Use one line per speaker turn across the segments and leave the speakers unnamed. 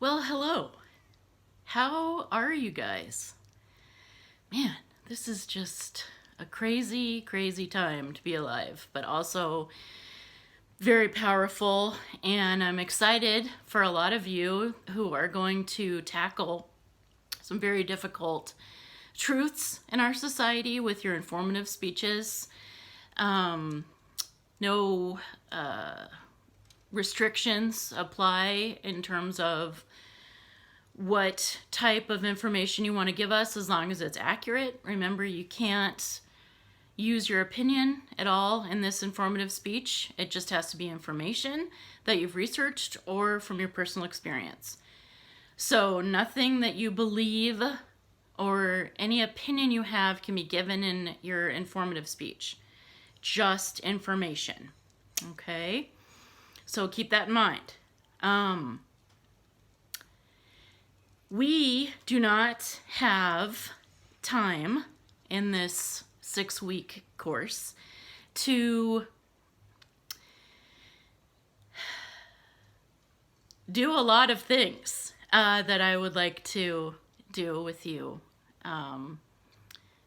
Well, hello. How are you guys? Man, this is just a crazy, crazy time to be alive, but also very powerful. And I'm excited for a lot of you who are going to tackle some very difficult truths in our society with your informative speeches. No restrictions apply in terms of what type of information you want to give us as long as it's accurate. Remember, you can't use your opinion at all in this informative speech. It just has to be information that you've researched or from your personal experience. So nothing that you believe or any opinion you have can be given in your informative speech. Just information. Okay? So keep that in mind. We do not have time in this 6-week course to do a lot of things that I would like to do with you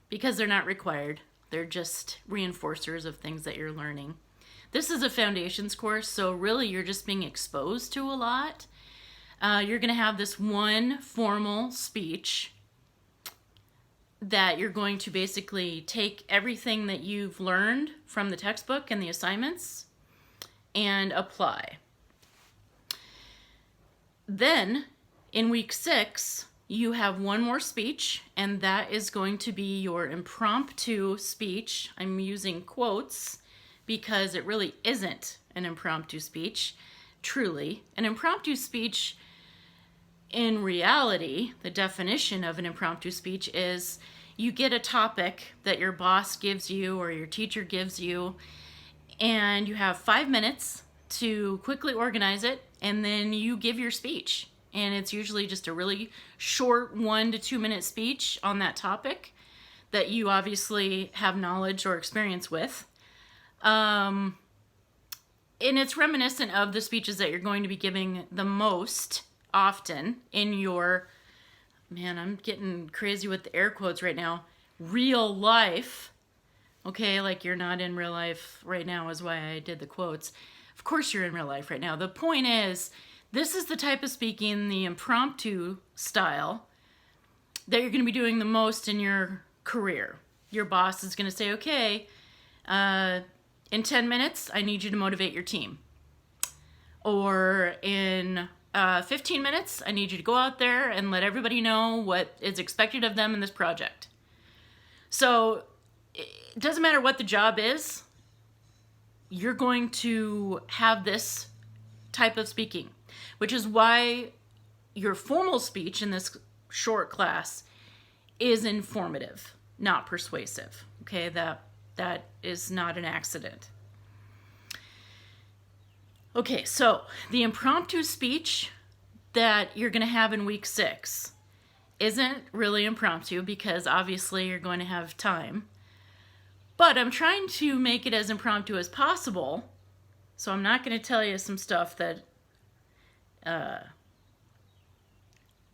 because they're not required. They're just reinforcers of things that you're learning. This is a foundations course, so really you're just being exposed to a lot. You're going to have this one formal speech that you're going to basically take everything that you've learned from the textbook and the assignments and apply. Then, in week 6, you have one more speech, and that is going to be your impromptu speech. I'm using quotes because it really isn't an impromptu speech. Truly, an impromptu speech, in reality, the definition of an impromptu speech is you get a topic that your boss gives you or your teacher gives you, and you have 5 minutes to quickly organize it, and then you give your speech. And it's usually just a really short 1 to 2 minute speech on that topic that you obviously have knowledge or experience with. And it's reminiscent of the speeches that you're going to be giving the most often in your, man, I'm getting crazy with the air quotes right now, real life. Okay, like you're not in real life right now is why I did the quotes. Of course you're in real life right now. The point is, this is the type of speaking, the impromptu style, that you're going to be doing the most in your career. Your boss is going to say, okay, in 10 minutes, I need you to motivate your team. Or in 15 minutes, I need you to go out there and let everybody know what is expected of them in this project. So it doesn't matter what the job is, you're going to have this type of speaking, which is why your formal speech in this short class is informative, not persuasive. Okay, that is not an accident. Okay, so the impromptu speech that you're going to have in week 6 isn't really impromptu because obviously you're going to have time. But I'm trying to make it as impromptu as possible, so I'm not going to tell you some stuff that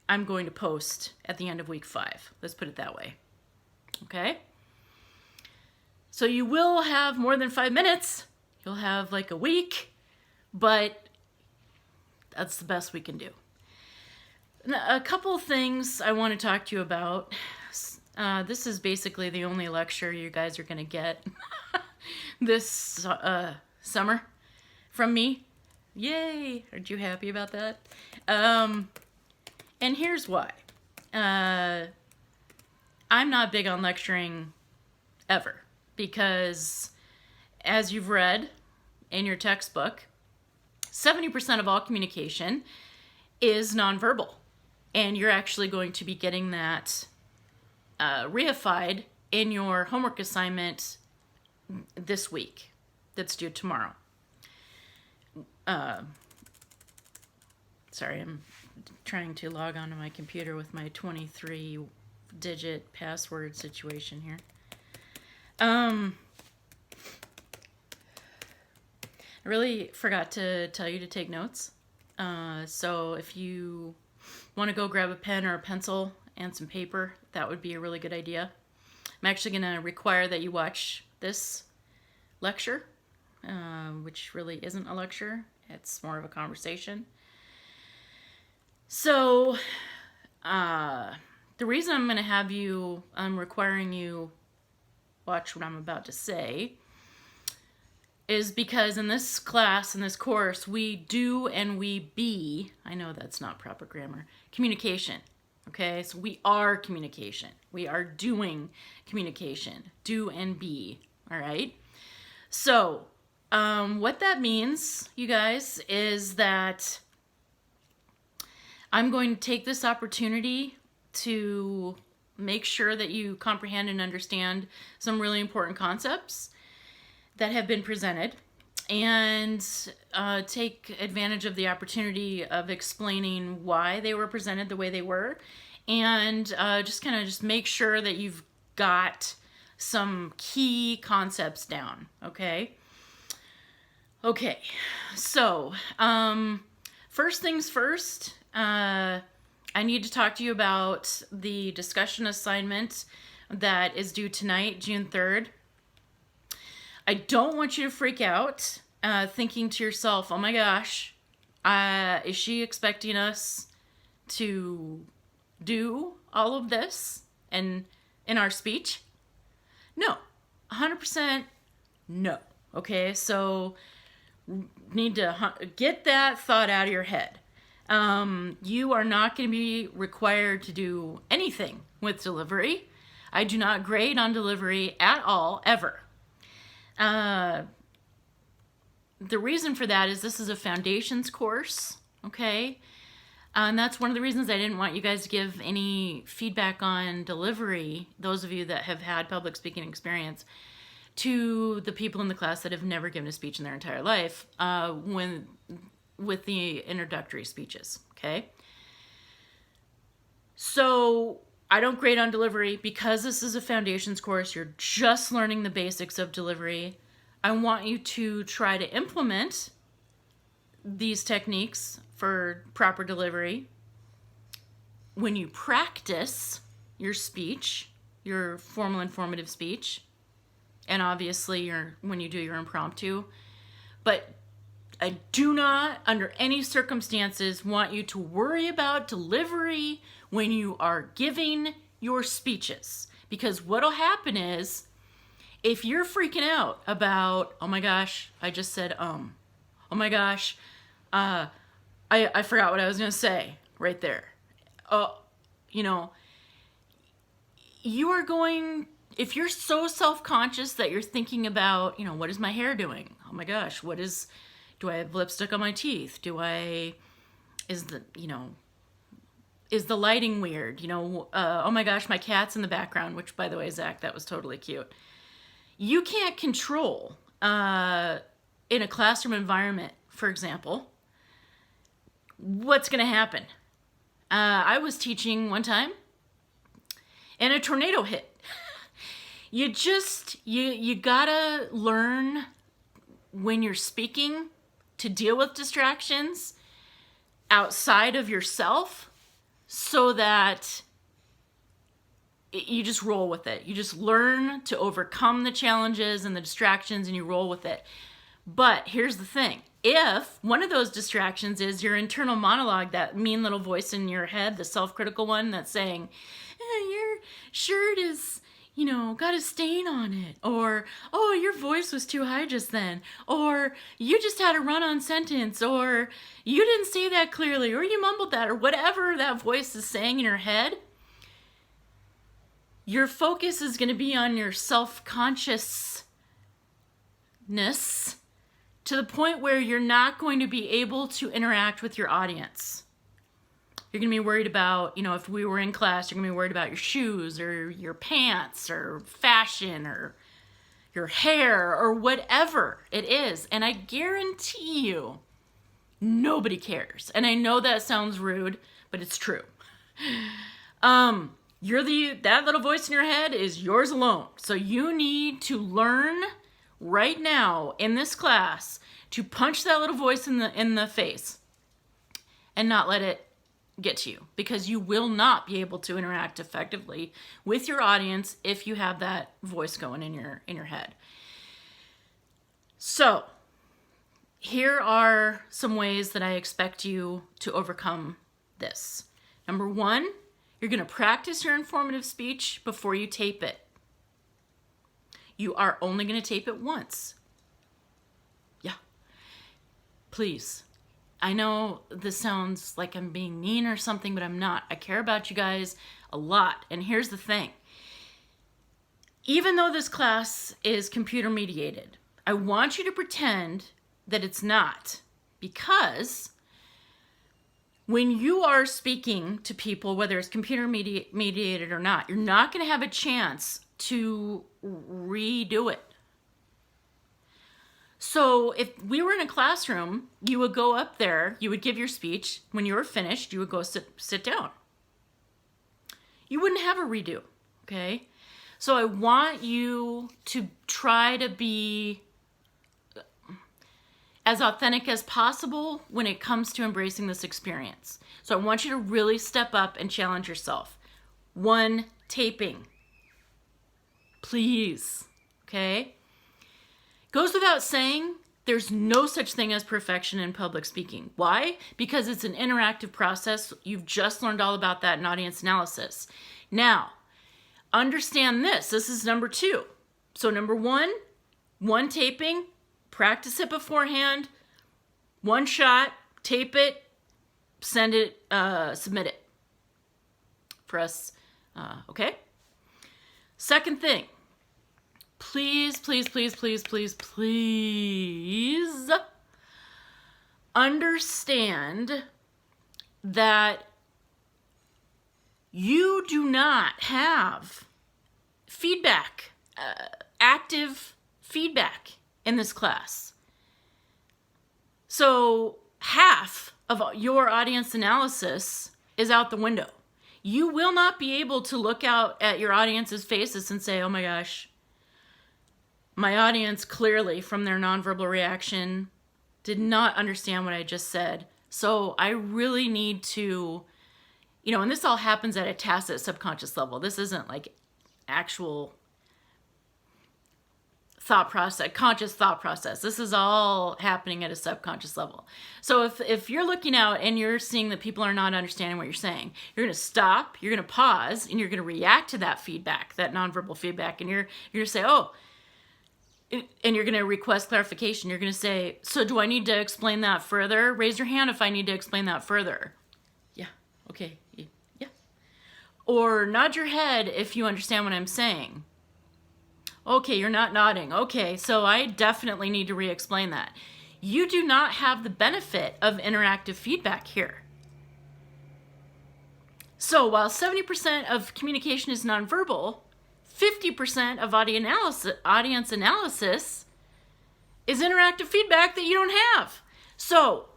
I'm going to post at the end of week 5. Let's put it that way. Okay? So you will have more than 5 minutes. You'll have like a week, but that's the best we can do. A couple things I want to talk to you about. This is basically the only lecture you guys are going to get this summer from me. Yay! Aren't you happy about that? And here's why. I'm not big on lecturing ever because, as you've read in your textbook, 70% of all communication is nonverbal. And you're actually going to be getting that reified in your homework assignment this week that's due tomorrow. Sorry, I'm trying to log onto my computer with my 23-digit password situation here. I really forgot to tell you to take notes. So if you want to go grab a pen or a pencil and some paper, that would be a really good idea. I'm actually going to require that you watch this lecture, which really isn't a lecture. It's more of a conversation. So, the reason I'm requiring you watch what I'm about to say is because in this class, in this course, we do and we be, I know that's not proper grammar, communication. Okay, so we are communication. We are doing communication. Do and be, all right? So, what that means, you guys, is that I'm going to take this opportunity to make sure that you comprehend and understand some really important concepts that have been presented, and take advantage of the opportunity of explaining why they were presented the way they were, and just make sure that you've got some key concepts down, okay? Okay, so first things first, I need to talk to you about the discussion assignment that is due tonight, June 3rd. I don't want you to freak out, thinking to yourself, oh my gosh, is she expecting us to do all of this in our speech? No, 100% no. Okay, so need to get that thought out of your head. You are not going to be required to do anything with delivery. I do not grade on delivery at all, ever. The reason for that is this is a foundations course, okay? And that's one of the reasons I didn't want you guys to give any feedback on delivery, those of you that have had public speaking experience, to the people in the class that have never given a speech in their entire life, with the introductory speeches, okay? So I don't grade on delivery because this is a foundations course. You're just learning the basics of delivery. I want you to try to implement these techniques for proper delivery when you practice your speech, your formal informative speech, and obviously when you do your impromptu. But I do not, under any circumstances, want you to worry about delivery when you are giving your speeches. Because what'll happen is, if you're freaking out about, oh my gosh, I just said, oh my gosh, I forgot what I was going to say right there. You are going, if you're so self-conscious that you're thinking about, what is my hair doing? Oh my gosh, do I have lipstick on my teeth? Is the lighting weird? Oh my gosh, my cat's in the background, which, by the way, Zach, that was totally cute. You can't control, in a classroom environment, for example, what's going to happen. I was teaching one time, and a tornado hit. You gotta learn when you're speaking to deal with distractions outside of yourself, so that you just roll with it. You just learn to overcome the challenges and the distractions, and you roll with it. But here's the thing. If one of those distractions is your internal monologue, that mean little voice in your head, the self-critical one that's saying, your shirt is, got a stain on it, or, oh, your voice was too high just then, or you just had a run-on sentence, or you didn't say that clearly, or you mumbled that, or whatever that voice is saying in your head, your focus is going to be on your self-consciousness to the point where you're not going to be able to interact with your audience. You're going to be worried about, if we were in class, you're going to be worried about your shoes or your pants or fashion or your hair or whatever it is. And I guarantee you, nobody cares. And I know that sounds rude, but it's true. That little voice in your head is yours alone. So you need to learn right now in this class to punch that little voice in the face and not let it get to you, because you will not be able to interact effectively with your audience if you have that voice going in your head. So here are some ways that I expect you to overcome this. Number one, you're going to practice your informative speech before you tape it. You are only going to tape it once. Yeah. Please. I know this sounds like I'm being mean or something, but I'm not. I care about you guys a lot. And here's the thing. Even though this class is computer mediated, I want you to pretend that it's not, because when you are speaking to people, whether it's computer mediated or not, you're not going to have a chance to redo it. So if we were in a classroom, you would go up there, you would give your speech. When you were finished, you would go sit down. You wouldn't have a redo, okay? So I want you to try to be as authentic as possible when it comes to embracing this experience. So I want you to really step up and challenge yourself. 1 taping. Please, okay? Goes without saying, there's no such thing as perfection in public speaking. Why? Because it's an interactive process. You've just learned all about that in audience analysis. Now, understand this. This is number 2. So number 1 taping, practice it beforehand, 1 shot, tape it, send it, submit it for us, okay? Second thing, please, please, please, please, please, please understand that you do not have feedback, active feedback in this class. So half of your audience analysis is out the window. You will not be able to look out at your audience's faces and say, oh my gosh, my audience clearly from their nonverbal reaction did not understand what I just said. So I really need to, and this all happens at a tacit subconscious level. This isn't like actual thought process, conscious thought process. This is all happening at a subconscious level. So if you're looking out and you're seeing that people are not understanding what you're saying, you're going to stop, you're going to pause, and you're going to react to that feedback, that nonverbal feedback, and you're going to say, and you're going to request clarification. You're going to say, so do I need to explain that further? Raise your hand if I need to explain that further. Yeah. Okay. Yeah. Or nod your head if you understand what I'm saying. Okay, you're not nodding. Okay, so I definitely need to re-explain that. You do not have the benefit of interactive feedback here. So while 70% of communication is nonverbal, 50% of audience analysis is interactive feedback that you don't have. So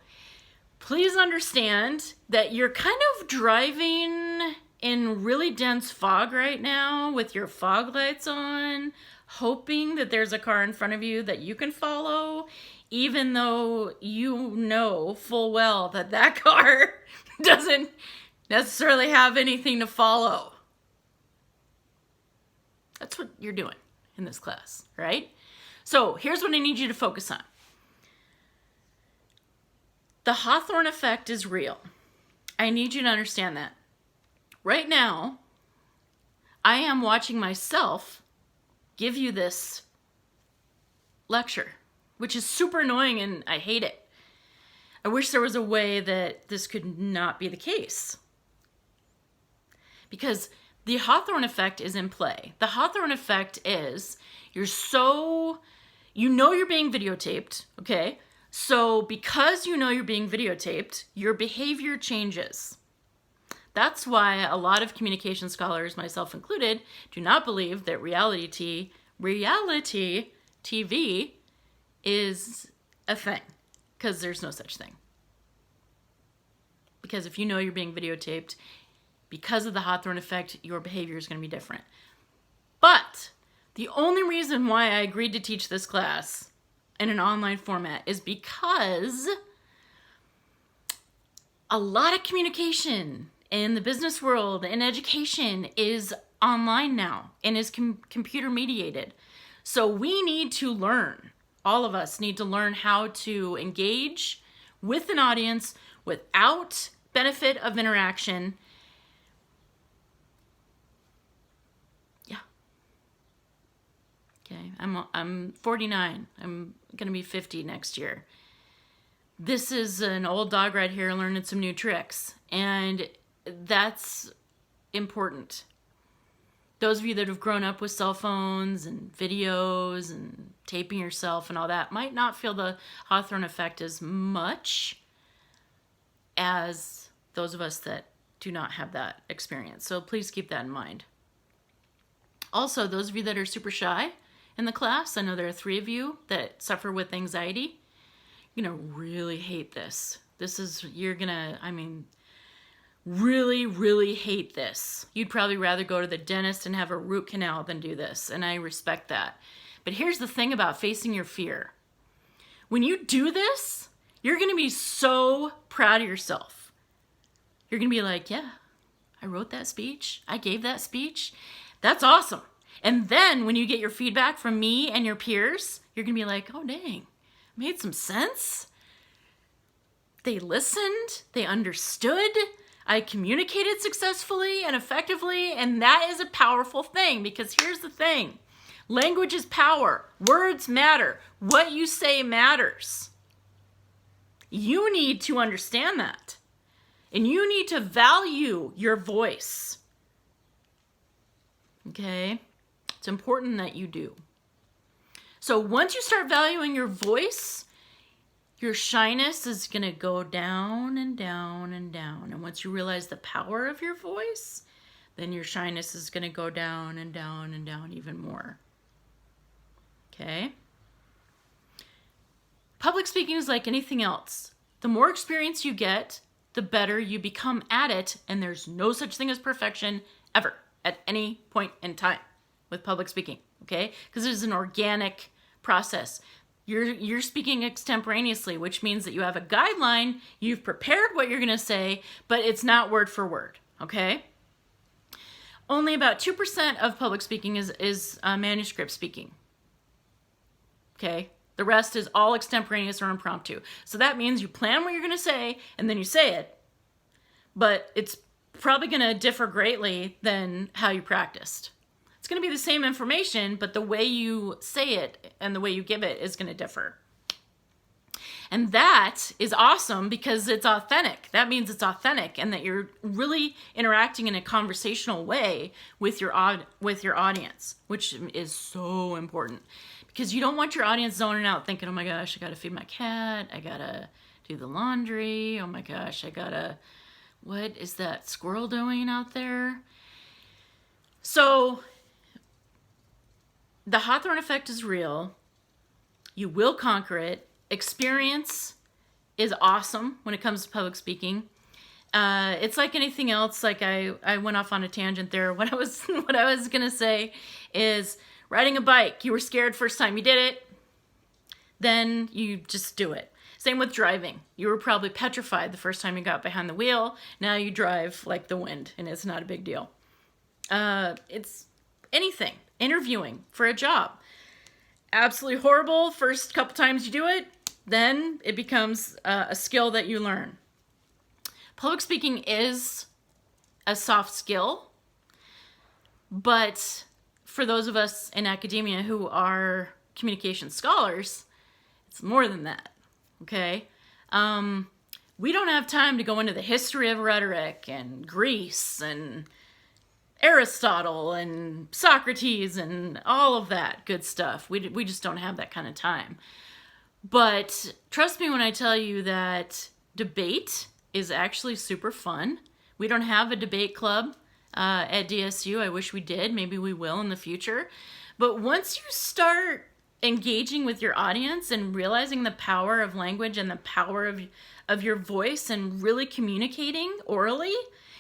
please understand that you're kind of driving in really dense fog right now with your fog lights on, hoping that there's a car in front of you that you can follow, even though you know full well that that car doesn't necessarily have anything to follow. That's what you're doing in this class, right? So here's what I need you to focus on. The Hawthorne effect is real. I need you to understand that. Right now, I am watching myself give you this lecture, which is super annoying and I hate it. I wish there was a way that this could not be the case. Because the Hawthorne effect is in play. The Hawthorne effect is you know you're being videotaped, okay? So because you know you're being videotaped, your behavior changes. That's why a lot of communication scholars, myself included, do not believe that reality TV is a thing, because there's no such thing. Because if you know you're being videotaped, because of the Hawthorne effect, your behavior is going to be different. But the only reason why I agreed to teach this class in an online format is because A lot of communication in the business world and education is online now and is computer mediated. So we need to learn, all of us need to learn how to engage with an audience without benefit of interaction. Yeah. Okay, I'm 49. I'm going to be 50 next year. This is an old dog right here learning some new tricks, and that's important. Those of you that have grown up with cell phones and videos and taping yourself and all that might not feel the Hawthorne effect as much as those of us that do not have that experience. So please keep that in mind. Also, those of you that are super shy in the class, I know there are 3 of you that suffer with anxiety. You're gonna really hate this. You're gonna, really, really hate this. You'd probably rather go to the dentist and have a root canal than do this, and I respect that. But here's the thing about facing your fear. When you do this, you're gonna be so proud of yourself. You're gonna be like, yeah, I wrote that speech, I gave that speech, that's awesome. And then when you get your feedback from me and your peers, you're gonna be like, oh dang, made some sense. They listened, they understood, I communicated successfully and effectively, and that is a powerful thing, because here's the thing. Language is power. Words matter. What you say matters. You need to understand that. And you need to value your voice. Okay? It's important that you do. So once you start valuing your voice, your shyness is going to go down and down and down. And once you realize the power of your voice, then your shyness is going to go down and down and down even more. Okay? Public speaking is like anything else. The more experience you get, the better you become at it. And there's no such thing as perfection ever at any point in time with public speaking. Okay? Because it is an organic process. You're speaking extemporaneously, which means that you have a guideline, you've prepared what you're going to say, but it's not word for word, okay? Only about 2% of public speaking is manuscript speaking, okay? The rest is all extemporaneous or impromptu. So that means you plan what you're going to say, and then you say it, but it's probably going to differ greatly than how you practiced. It's going to be the same information, but the way you say it and the way you give it is going to differ. And that is awesome because it's authentic. That means it's authentic and that you're really interacting in a conversational way with your audience, which is so important. Because you don't want your audience zoning out thinking, oh my gosh, I got to feed my cat. I got to do the laundry. Oh my gosh, what is that squirrel doing out there? So the Hawthorne effect is real. You will conquer it. Experience is awesome when it comes to public speaking. It's like anything else. Like I went off on a tangent there. What I was gonna say is riding a bike. You were scared first time you did it. Then you just do it. Same with driving. You were probably petrified the first time you got behind the wheel. Now you drive like the wind, and it's not a big deal. It's anything. Interviewing for a job. Absolutely horrible first couple times you do it, then it becomes a skill that you learn. Public speaking is a soft skill, but for those of us in academia who are communication scholars, it's more than that, okay? We don't have time to go into the history of rhetoric and Greece and Aristotle and Socrates and all of that good stuff. We just don't have that kind of time. But trust me when I tell you that debate is actually super fun. We don't have a debate club at DSU. I wish we did. Maybe we will in the future. But once you start engaging with your audience and realizing the power of language and the power of your voice and really communicating orally,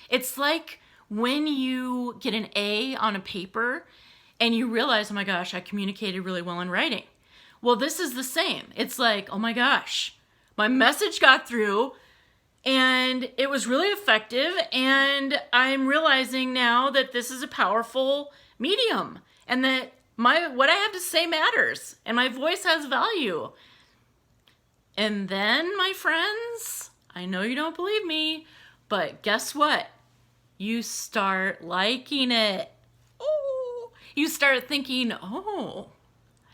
it's like when you get an A on a paper and you realize, oh my gosh, I communicated really well in writing. Well, this is the same. It's like, oh my gosh, my message got through And it was really effective, and I'm realizing now that this is a powerful medium, and that what I have to say matters, and my voice has value. And then, my friends, I know you don't believe me, but guess what? You start liking it. Oh, you start thinking, oh,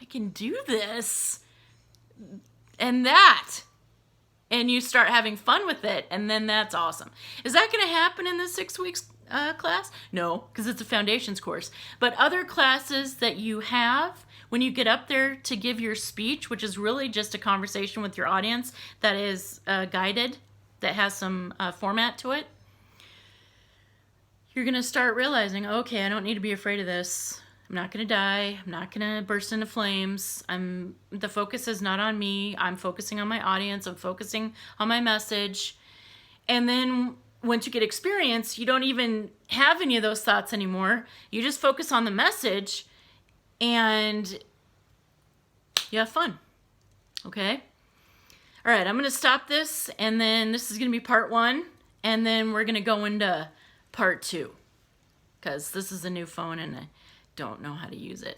I can do this and that. And you start having fun with it, and then that's awesome. Is that going to happen in the 6 weeks class? No, because it's a foundations course. But other classes that you have, when you get up there to give your speech, which is really just a conversation with your audience that is guided, that has some format to it, you're going to start realizing, okay, I don't need to be afraid of this. I'm not going to die. I'm not going to burst into flames. The focus is not on me. I'm focusing on my audience. I'm focusing on my message. And then once you get experience, you don't even have any of those thoughts anymore. You just focus on the message and you have fun. Okay? All right, I'm going to stop this, and then this is going to be part 1, and then we're going to go into part 2, because this is a new phone and I don't know how to use it.